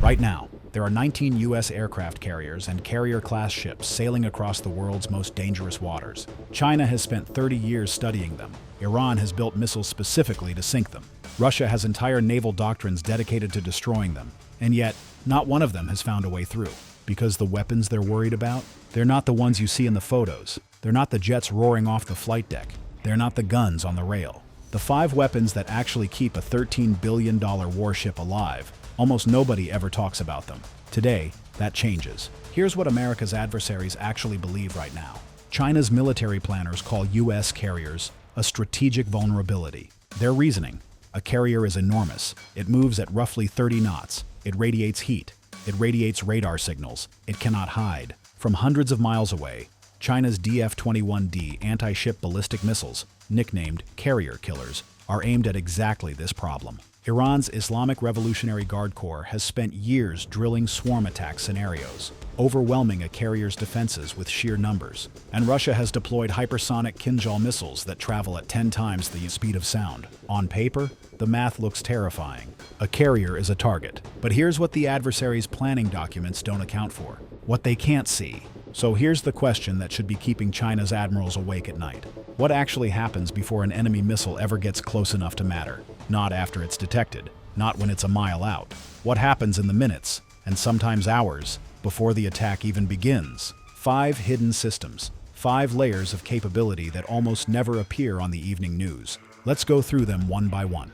Right now, there are 19 U.S. aircraft carriers and carrier-class ships sailing across the world's most dangerous waters. China has spent 30 years studying them. Iran has built missiles specifically to sink them. Russia has entire naval doctrines dedicated to destroying them. And yet, not one of them has found a way through. Because the weapons they're worried about? They're not the ones you see in the photos. They're not the jets roaring off the flight deck. They're not the guns on the rail. The 5 weapons that actually keep a $13 billion warship alive, almost nobody ever talks about them. Today, that changes. Here's what America's adversaries actually believe right now. China's military planners call U.S. carriers a strategic vulnerability. Their reasoning: a carrier is enormous. It moves at roughly 30 knots. It radiates heat. It radiates radar signals. It cannot hide. From hundreds of miles away, China's DF-21D anti-ship ballistic missiles, nicknamed carrier killers, are aimed at exactly this problem. Iran's Islamic Revolutionary Guard Corps has spent years drilling swarm attack scenarios, overwhelming a carrier's defenses with sheer numbers. And Russia has deployed hypersonic Kinjal missiles that travel at 10 times the speed of sound. On paper, the math looks terrifying. A carrier is a target. But here's what the adversaries' planning documents don't account for: what they can't see. So here's the question that should be keeping China's admirals awake at night. What actually happens before an enemy missile ever gets close enough to matter? Not after it's detected, not when it's a mile out. What happens in the minutes, and sometimes hours, before the attack even begins? 5 hidden systems, 5 layers of capability that almost never appear on the evening news. Let's go through them one by one.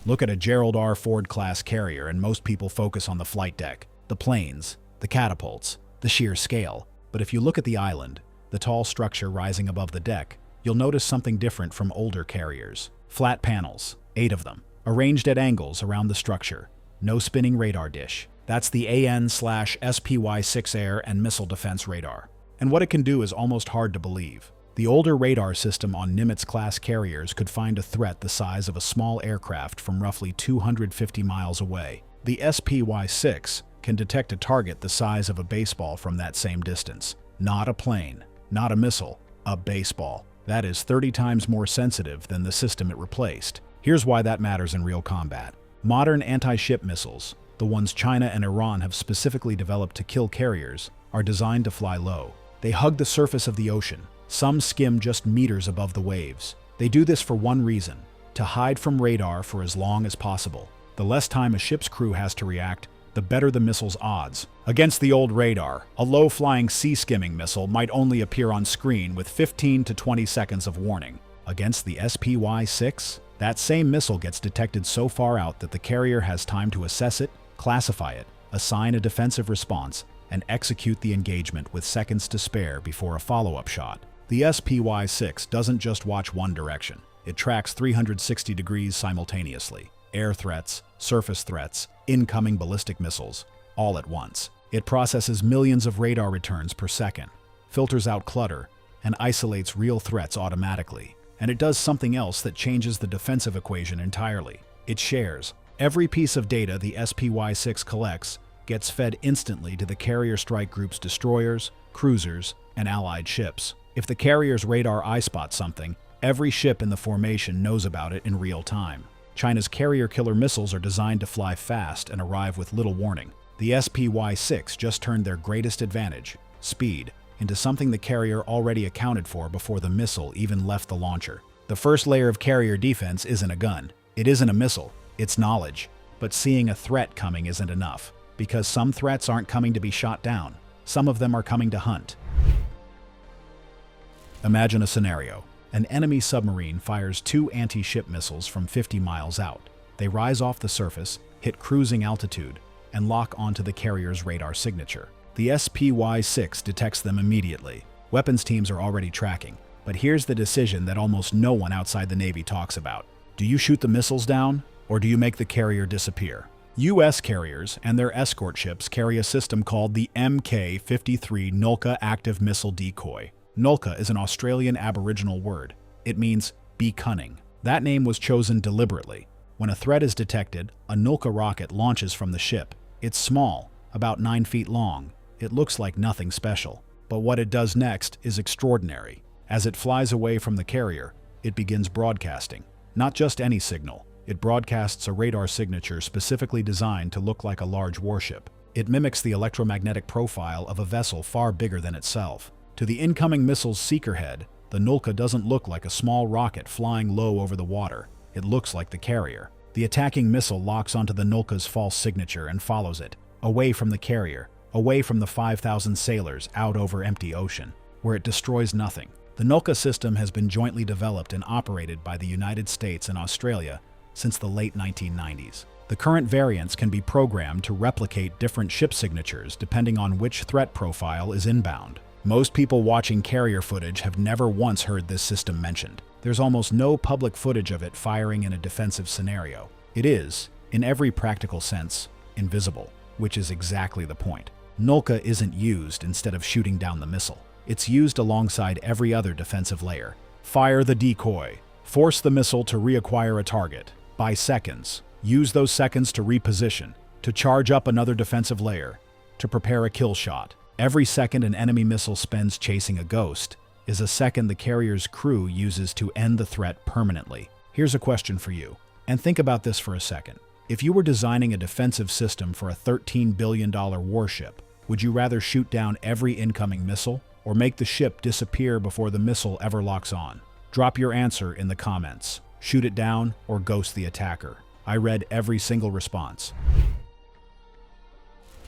Look at a Gerald R. Ford-class carrier and most people focus on the flight deck, the planes, the catapults, the sheer scale. But if you look at the island, the tall structure rising above the deck, you'll notice something different from older carriers. Flat panels, 8 of them, arranged at angles around the structure. No spinning radar dish. That's the AN/SPY-6 air and missile defense radar. And what it can do is almost hard to believe. The older radar system on Nimitz-class carriers could find a threat the size of a small aircraft from roughly 250 miles away. The SPY-6 can detect a target the size of a baseball from that same distance. Not a plane, not a missile, a baseball. That is 30 times more sensitive than the system it replaced. Here's why that matters in real combat. Modern anti-ship missiles, the ones China and Iran have specifically developed to kill carriers, are designed to fly low. They hug the surface of the ocean. Some skim just meters above the waves. They do this for one reason: to hide from radar for as long as possible. The less time a ship's crew has to react, the better the missile's odds. Against the old radar, a low-flying sea-skimming missile might only appear on screen with 15 to 20 seconds of warning. Against the SPY-6, that same missile gets detected so far out that the carrier has time to assess it, classify it, assign a defensive response, and execute the engagement with seconds to spare before a follow-up shot. The SPY-6 doesn't just watch one direction. It tracks 360 degrees simultaneously. Air threats, surface threats, incoming ballistic missiles, all at once. It processes millions of radar returns per second, filters out clutter, and isolates real threats automatically. And it does something else that changes the defensive equation entirely. It shares. Every piece of data the SPY-6 collects gets fed instantly to the carrier strike group's destroyers, cruisers, and allied ships. If the carrier's radar eye-spots something, every ship in the formation knows about it in real time. China's carrier killer missiles are designed to fly fast and arrive with little warning. The SPY-6 just turned their greatest advantage, speed, into something the carrier already accounted for before the missile even left the launcher. The first layer of carrier defense isn't a gun. It isn't a missile. It's knowledge. But seeing a threat coming isn't enough, because some threats aren't coming to be shot down. Some of them are coming to hunt. Imagine a scenario. An enemy submarine fires 2 anti-ship missiles from 50 miles out. They rise off the surface, hit cruising altitude, and lock onto the carrier's radar signature. The SPY-6 detects them immediately. Weapons teams are already tracking. But here's the decision that almost no one outside the Navy talks about. Do you shoot the missiles down, or do you make the carrier disappear? U.S. carriers and their escort ships carry a system called the Mk-53 Nulka active missile decoy. Nulka is an Australian Aboriginal word. It means, be cunning. That name was chosen deliberately. When a threat is detected, a Nulka rocket launches from the ship. It's small, about 9 feet long. It looks like nothing special. But what it does next is extraordinary. As it flies away from the carrier, it begins broadcasting. Not just any signal. It broadcasts a radar signature specifically designed to look like a large warship. It mimics the electromagnetic profile of a vessel far bigger than itself. To the incoming missile's seeker head, the Nulka doesn't look like a small rocket flying low over the water. It looks like the carrier. The attacking missile locks onto the Nulka's false signature and follows it, away from the carrier, away from the 5,000 sailors out over empty ocean, where it destroys nothing. The Nulka system has been jointly developed and operated by the United States and Australia since the late 1990s. The current variants can be programmed to replicate different ship signatures depending on which threat profile is inbound. Most people watching carrier footage have never once heard this system mentioned. There's almost no public footage of it firing in a defensive scenario. It is, in every practical sense, invisible, which is exactly the point. Nulka isn't used instead of shooting down the missile. It's used alongside every other defensive layer. Fire the decoy. Force the missile to reacquire a target. Buy seconds. Use those seconds to reposition, to charge up another defensive layer, to prepare a kill shot. Every second an enemy missile spends chasing a ghost is a second the carrier's crew uses to end the threat permanently. Here's a question for you, and think about this for a second. If you were designing a defensive system for a $13 billion warship, would you rather shoot down every incoming missile, or make the ship disappear before the missile ever locks on? Drop your answer in the comments. Shoot it down or ghost the attacker. I read every single response.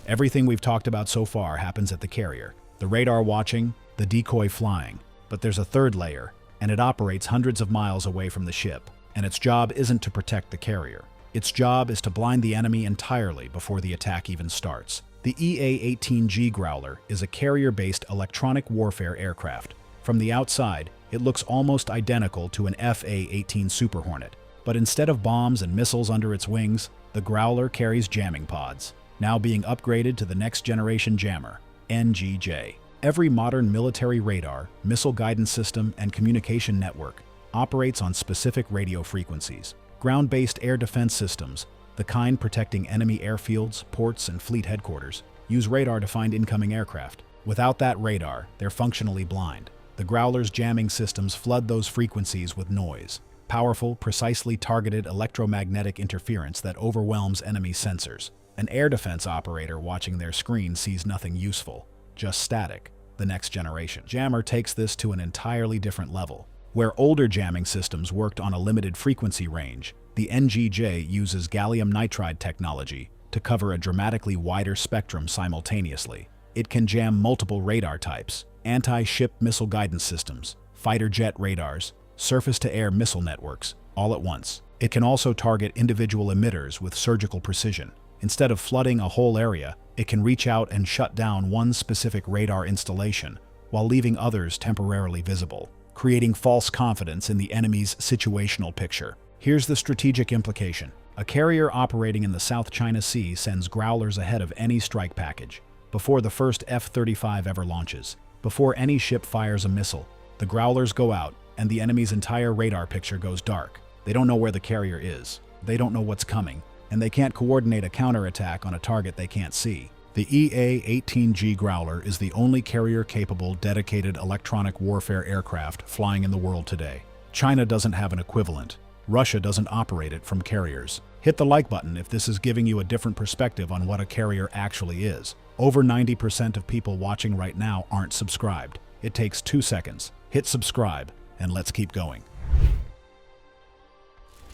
Everything we've talked about so far happens at the carrier. The radar watching, the decoy flying. But there's a third layer, and it operates hundreds of miles away from the ship. And its job isn't to protect the carrier. Its job is to blind the enemy entirely before the attack even starts. The EA-18G Growler is a carrier-based electronic warfare aircraft. From the outside, it looks almost identical to an FA-18 Super Hornet. But instead of bombs and missiles under its wings, the Growler carries jamming pods, now being upgraded to the next-generation jammer, NGJ. Every modern military radar, missile guidance system, and communication network operates on specific radio frequencies. Ground-based air defense systems, the kind protecting enemy airfields, ports, and fleet headquarters, use radar to find incoming aircraft. Without that radar, they're functionally blind. The Growler's jamming systems flood those frequencies with noise, powerful, precisely targeted electromagnetic interference that overwhelms enemy sensors. An air defense operator watching their screen sees nothing useful, just static. The next generation jammer takes this to an entirely different level. Where older jamming systems worked on a limited frequency range, the NGJ uses gallium nitride technology to cover a dramatically wider spectrum simultaneously. It can jam multiple radar types, anti-ship missile guidance systems, fighter jet radars, surface-to-air missile networks, all at once. It can also target individual emitters with surgical precision. Instead of flooding a whole area, it can reach out and shut down one specific radar installation while leaving others temporarily visible, creating false confidence in the enemy's situational picture. Here's the strategic implication. A carrier operating in the South China Sea sends Growlers ahead of any strike package, before the first F-35 ever launches. Before any ship fires a missile, the Growlers go out, and the enemy's entire radar picture goes dark. They don't know where the carrier is. They don't know what's coming, and they can't coordinate a counterattack on a target they can't see. The EA-18G Growler is the only carrier-capable, dedicated electronic warfare aircraft flying in the world today. China doesn't have an equivalent. Russia doesn't operate it from carriers. Hit the like button if this is giving you a different perspective on what a carrier actually is. Over 90% of people watching right now aren't subscribed. It takes 2 seconds. Hit subscribe, and let's keep going.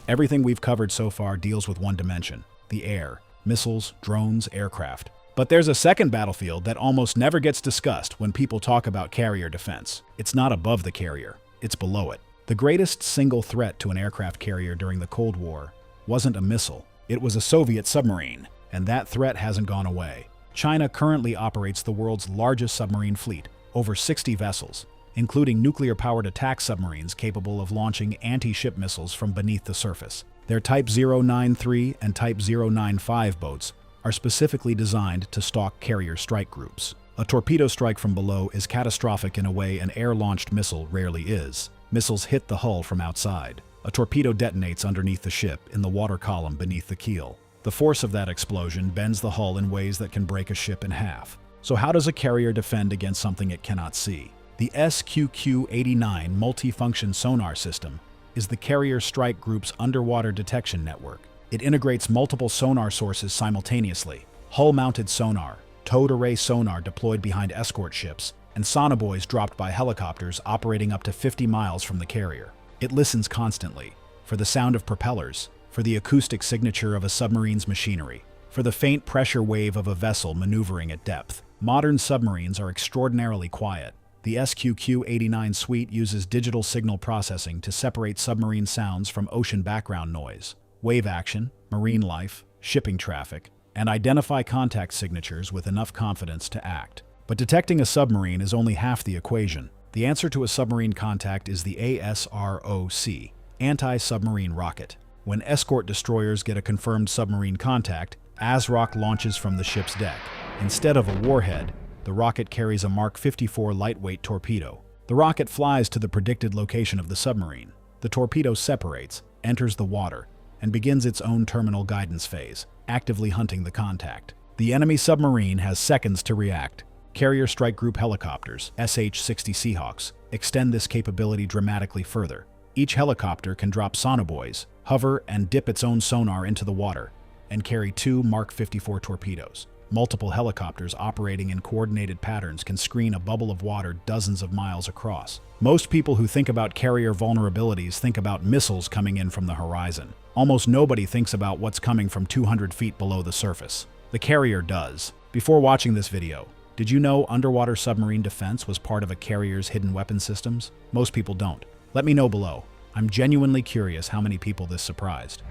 Everything we've covered so far deals with one dimension: the air, missiles, drones, aircraft. But there's a second battlefield that almost never gets discussed when people talk about carrier defense. It's not above the carrier, it's below it. The greatest single threat to an aircraft carrier during the Cold War wasn't a missile, it was a Soviet submarine, and that threat hasn't gone away. China currently operates the world's largest submarine fleet, over 60 vessels, including nuclear-powered attack submarines capable of launching anti-ship missiles from beneath the surface. Their Type 093 and Type 095 boats are specifically designed to stalk carrier strike groups. A torpedo strike from below is catastrophic in a way an air-launched missile rarely is. Missiles hit the hull from outside. A torpedo detonates underneath the ship in the water column beneath the keel. The force of that explosion bends the hull in ways that can break a ship in half. So how does a carrier defend against something it cannot see? The SQQ-89 multifunction sonar system is the Carrier Strike Group's underwater detection network. It integrates multiple sonar sources simultaneously: hull-mounted sonar, towed array sonar deployed behind escort ships, and sonobuoys dropped by helicopters operating up to 50 miles from the carrier. It listens constantly for the sound of propellers, for the acoustic signature of a submarine's machinery, for the faint pressure wave of a vessel maneuvering at depth. Modern submarines are extraordinarily quiet. The SQQ-89 suite uses digital signal processing to separate submarine sounds from ocean background noise, wave action, marine life, shipping traffic, and identify contact signatures with enough confidence to act. But detecting a submarine is only half the equation. The answer to a submarine contact is the ASROC, anti-submarine rocket. When escort destroyers get a confirmed submarine contact, ASROC launches from the ship's deck. Instead of a warhead, the rocket carries a Mark 54 lightweight torpedo. The rocket flies to the predicted location of the submarine. The torpedo separates, enters the water, and begins its own terminal guidance phase, actively hunting the contact. The enemy submarine has seconds to react. Carrier Strike Group helicopters, SH-60 Seahawks, extend this capability dramatically further. Each helicopter can drop sonobuoys, hover and dip its own sonar into the water, and carry 2 Mark 54 torpedoes. Multiple helicopters operating in coordinated patterns can screen a bubble of water dozens of miles across. Most people who think about carrier vulnerabilities think about missiles coming in from the horizon. Almost nobody thinks about what's coming from 200 feet below the surface. The carrier does. Before watching this video, did you know underwater submarine defense was part of a carrier's hidden weapon systems? Most people don't. Let me know below. I'm genuinely curious how many people this surprised.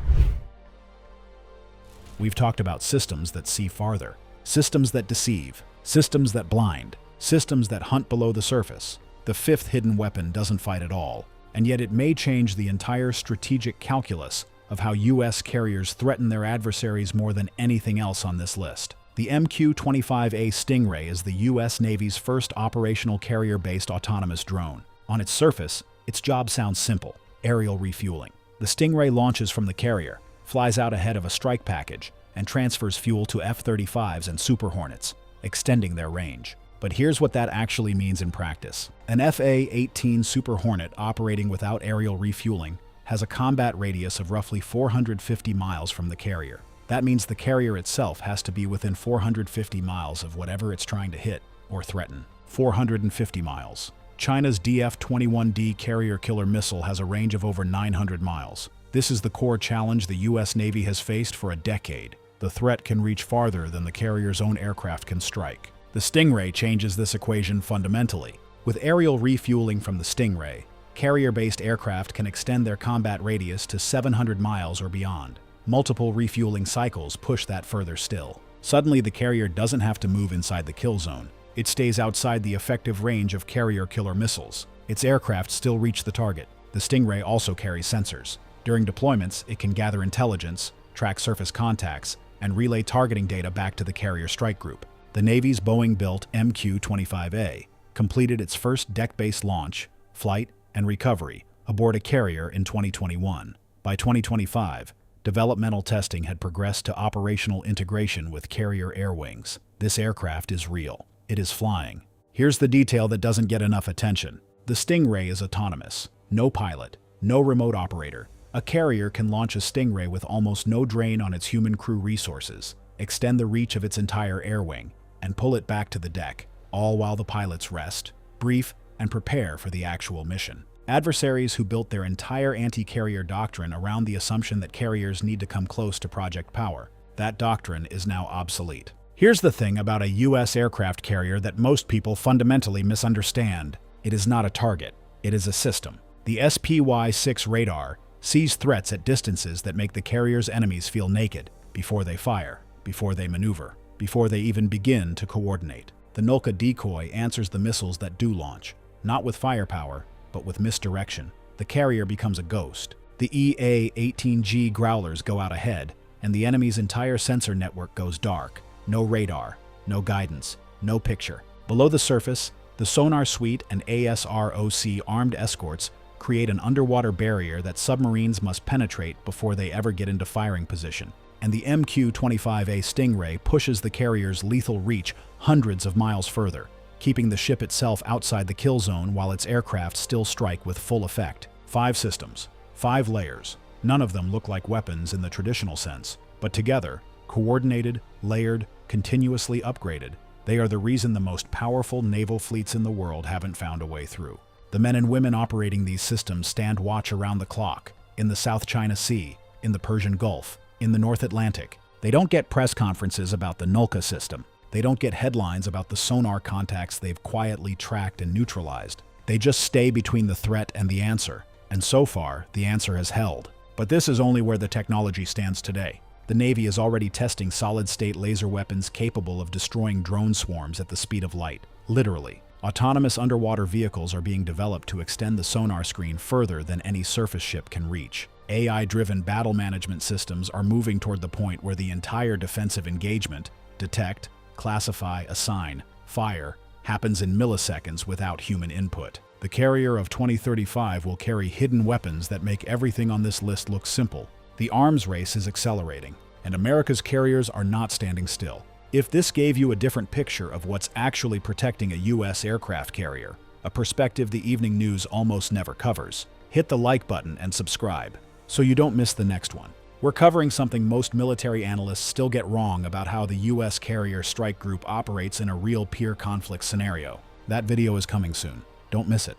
We've talked about systems that see farther, systems that deceive, systems that blind, systems that hunt below the surface. The fifth hidden weapon doesn't fight at all, and yet it may change the entire strategic calculus of how U.S. carriers threaten their adversaries more than anything else on this list. The MQ-25A Stingray is the U.S. Navy's first operational carrier-based autonomous drone. On its surface, its job sounds simple: aerial refueling. The Stingray launches from the carrier, flies out ahead of a strike package, and transfers fuel to F-35s and Super Hornets, extending their range. But here's what that actually means in practice. An F-A-18 Super Hornet operating without aerial refueling has a combat radius of roughly 450 miles from the carrier. That means the carrier itself has to be within 450 miles of whatever it's trying to hit or threaten. 450 miles. China's DF-21D carrier killer missile has a range of over 900 miles. This is the core challenge the U.S. Navy has faced for a decade. The threat can reach farther than the carrier's own aircraft can strike. The Stingray changes this equation fundamentally. With aerial refueling from the Stingray, carrier-based aircraft can extend their combat radius to 700 miles or beyond. Multiple refueling cycles push that further still. Suddenly, the carrier doesn't have to move inside the kill zone. It stays outside the effective range of carrier killer missiles. Its aircraft still reach the target. The Stingray also carries sensors. During deployments, it can gather intelligence, track surface contacts, and relay targeting data back to the Carrier Strike Group. The Navy's Boeing-built MQ-25A completed its first deck-based launch, flight, and recovery aboard a carrier in 2021. By 2025, developmental testing had progressed to operational integration with carrier air wings. This aircraft is real. It is flying. Here's the detail that doesn't get enough attention. The Stingray is autonomous. No pilot, no remote operator. A carrier can launch a Stingray with almost no drain on its human crew resources, extend the reach of its entire air wing, and pull it back to the deck, all while the pilots rest, brief, and prepare for the actual mission. Adversaries who built their entire anti-carrier doctrine around the assumption that carriers need to come close to project power, that doctrine is now obsolete. Here's the thing about a U.S. aircraft carrier that most people fundamentally misunderstand. It is not a target. It is a system. The SPY-6 radar sees threats at distances that make the carrier's enemies feel naked before they fire, before they maneuver, before they even begin to coordinate. The Nulka Decoy answers the missiles that do launch, not with firepower, but with misdirection. The carrier becomes a ghost. The EA-18G Growlers go out ahead, and the enemy's entire sensor network goes dark. No radar, no guidance, no picture. Below the surface, the Sonar Suite and ASROC armed escorts create an underwater barrier that submarines must penetrate before they ever get into firing position. And the MQ-25A Stingray pushes the carrier's lethal reach hundreds of miles further, keeping the ship itself outside the kill zone while its aircraft still strike with full effect. 5 systems, 5 layers. None of them look like weapons in the traditional sense, but together, coordinated, layered, continuously upgraded, they are the reason the most powerful naval fleets in the world haven't found a way through. The men and women operating these systems stand watch around the clock, in the South China Sea, in the Persian Gulf, in the North Atlantic. They don't get press conferences about the Nulka system. They don't get headlines about the sonar contacts they've quietly tracked and neutralized. They just stay between the threat and the answer. And so far, the answer has held. But this is only where the technology stands today. The Navy is already testing solid-state laser weapons capable of destroying drone swarms at the speed of light. Literally. Autonomous underwater vehicles are being developed to extend the sonar screen further than any surface ship can reach. AI-driven battle management systems are moving toward the point where the entire defensive engagement, detect, classify, assign, fire, happens in milliseconds without human input. The carrier of 2035 will carry hidden weapons that make everything on this list look simple. The arms race is accelerating, and America's carriers are not standing still. If this gave you a different picture of what's actually protecting a U.S. aircraft carrier, a perspective the evening news almost never covers, hit the like button and subscribe so you don't miss the next one. We're covering something most military analysts still get wrong about how the U.S. Carrier Strike Group operates in a real peer conflict scenario. That video is coming soon. Don't miss it.